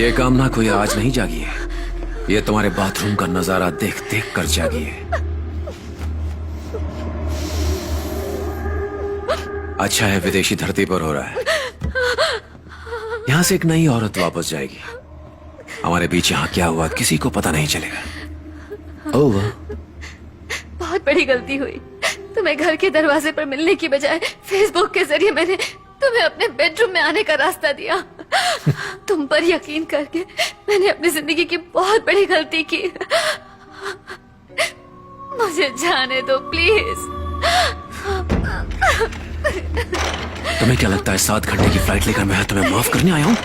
ये कामना कोई आज नहीं जागी है, ये तुम्हारे बाथरूम का नजारा देख देख कर जागी है। अच्छा है विदेशी धरती पर हो रहा है, यहां से एक नई औरत वापस जाएगी। हमारे बीच यहां क्या हुआ किसी को पता नहीं चलेगा। ओह, बहुत बड़ी गलती हुई। तुम्हें घर के दरवाजे पर मिलने की बजाय फेसबुक के जरिए मैंने तुम्हें अपने बेडरूम में आने का रास्ता दिया। तुम पर यकीन करके मैंने अपनी जिंदगी की बहुत बड़ी गलती की। मुझे जाने दो प्लीज। तुम्हें क्या लगता है 7 घंटे की फ्लाइट लेकर मैं तुम्हें माफ करने आया हूं?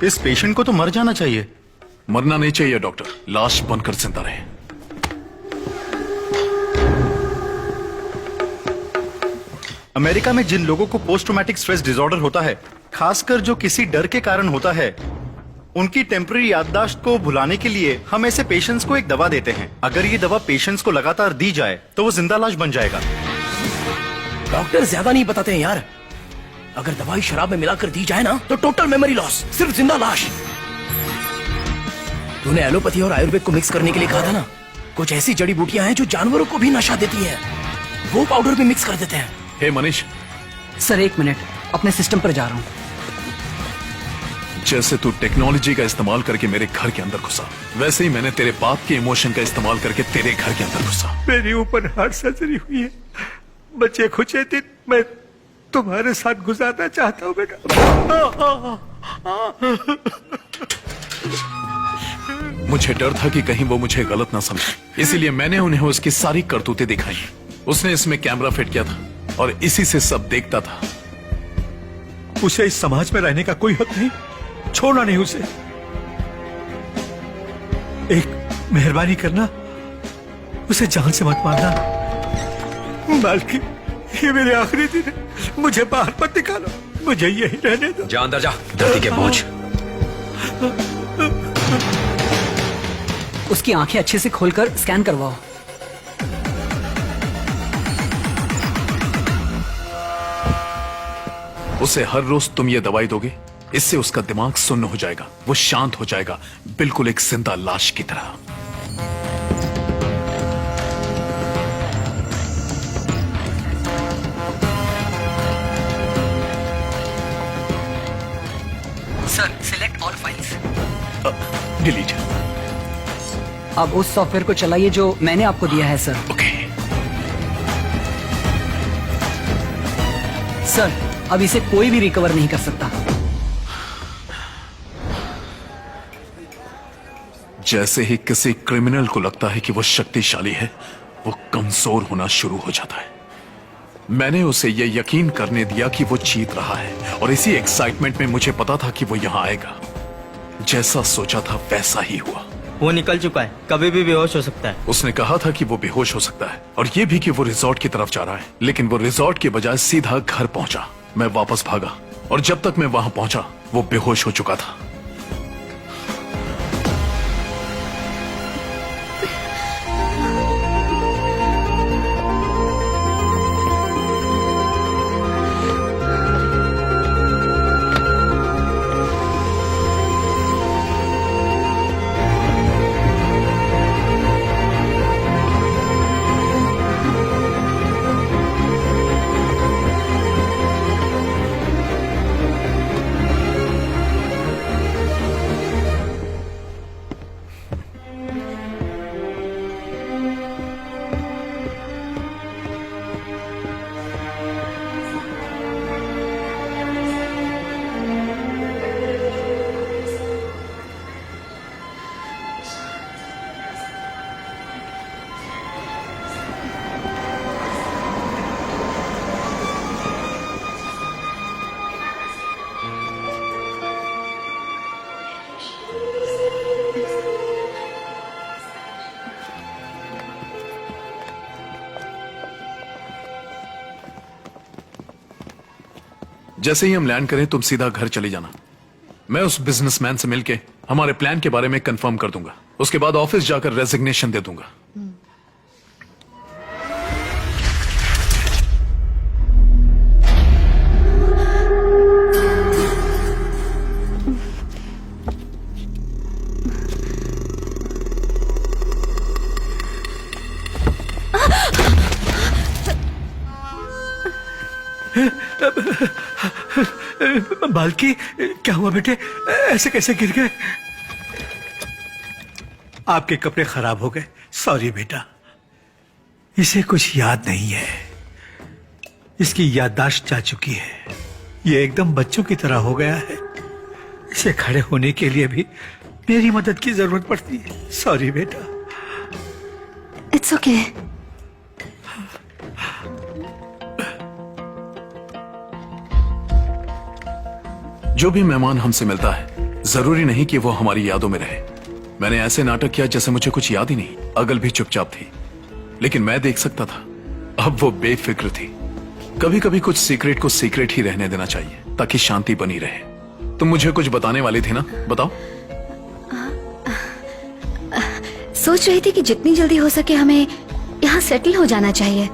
इस पेशेंट को तो मर जाना चाहिए। मरना नहीं चाहिए डॉक्टर, लाश बनकर जिंदा रहे। अमेरिका में जिन लोगों को पोस्ट ट्रॉमेटिक स्ट्रेस डिसऑर्डर होता है, खासकर जो किसी डर के कारण होता है, उनकी टेम्पररी याददाश्त को भुलाने के लिए हम ऐसे पेशेंट्स को एक दवा देते हैं। अगर ये दवा पेशेंट्स को लगातार दी जाए तो वो जिंदा लाश बन जाएगा। डॉक्टर ज्यादा नहीं बताते हैं यार। अगर दवाई शराब में मिलाकर दी जाए ना तो टोटल मेमोरी लॉस, सिर्फ जिंदा लाश। तूने एलोपैथी और आयुर्वेद को मिक्स करने के लिए कहा था ना, कुछ ऐसी जड़ी बूटियां हैं जो जानवरों को भी नशा देती हैं, वो पाउडर भी मिक्स कर देते हैं। हे मनीष, सर 1 मिनट, अपने सिस्टम पर जा रहा हूँ। जैसे तू टेक्नोलॉजी का इस्तेमाल करके मेरे घर के अंदर घुसा, वैसे ही मैंने तेरे बाप के इमोशन का इस्तेमाल करके तेरे घर के अंदर घुसा। मेरी ओपन हार्ट सर्जरी हुई है। बच्चे कुछ दिन मैं तुम्हारे साथ गुजारना चाहता हूँ बेटा। मुझे डर था कि कहीं वो मुझे गलत ना समझे, इसीलिए मैंने उन्हें उसकी सारी करतूतें दिखाई। उसने इसमें कैमरा फिट किया था और इसी से सब देखता था। उसे इस समाज में रहने का कोई हक नहीं, छोड़ना नहीं उसे। एक मेहरबानी करना, उसे जान से मत मारना। मालकिन, ये मेरे आखिरी दिन है, मुझे बाहर मत निकालो, मुझे यही रहने दो। जा अंदर जा, धरती के बोझ। उसकी आंखें अच्छे से खोलकर स्कैन करवाओ। उसे हर रोज तुम ये दवाई दोगे, इससे उसका दिमाग सुन्न हो जाएगा, वो शांत हो जाएगा, बिल्कुल एक जिंदा लाश की तरह। Sir select all files. Delete. अब उस सॉफ्टवेयर को चलाइए जो मैंने आपको दिया है सर। ओके। सर अब इसे कोई भी रिकवर नहीं कर सकता। जैसे ही किसी क्रिमिनल को लगता है कि वो शक्तिशाली है, वो कमजोर होना शुरू हो जाता है। मैंने उसे ये यकीन करने दिया कि वो जीत रहा है, और इसी एक्साइटमेंट में मुझे पता था कि वो यहां आएगा। जैसा सोचा था वैसा ही हुआ। वो निकल चुका है, कभी भी बेहोश हो सकता है। उसने कहा था कि वो बेहोश हो सकता है, और ये भी कि वो रिजॉर्ट की तरफ जा रहा है, लेकिन वो रिजॉर्ट के बजाय सीधा घर पहुंचा। मैं वापस भागा, और जब तक मैं वहां पहुंचा वो बेहोश हो चुका था। जैसे ही हम लैंड करें तुम सीधा घर चली जाना। मैं उस बिजनेसमैन से मिलके हमारे प्लान के बारे में कंफर्म कर दूंगा। उसके बाद ऑफिस जाकर रेजिग्नेशन दे दूंगा। बाल्की, क्या हुआ बेटे? ऐसे कैसे गिर गए? आपके कपड़े खराब हो गए। सॉरी बेटा। इसे कुछ याद नहीं है, इसकी याददाश्त जा चुकी है। ये एकदम बच्चों की तरह हो गया है। इसे खड़े होने के लिए भी मेरी मदद की जरूरत पड़ती है। सॉरी बेटा। It's okay. जो भी मेहमान हमसे मिलता है जरूरी नहीं कि वो हमारी यादों में रहे। मैंने ऐसे नाटक किया जैसे मुझे कुछ याद ही नहीं। अगल भी चुपचाप थी, लेकिन मैं देख सकता था। अब वो बेफिक्र थी। कभी कभी कुछ सीक्रेट को सीक्रेट ही रहने देना चाहिए ताकि शांति बनी रहे। तुम मुझे कुछ बताने वाली थी ना, बताओ। सोच रही थी कि जितनी जल्दी हो सके हमें यहाँ सेटल हो जाना चाहिए।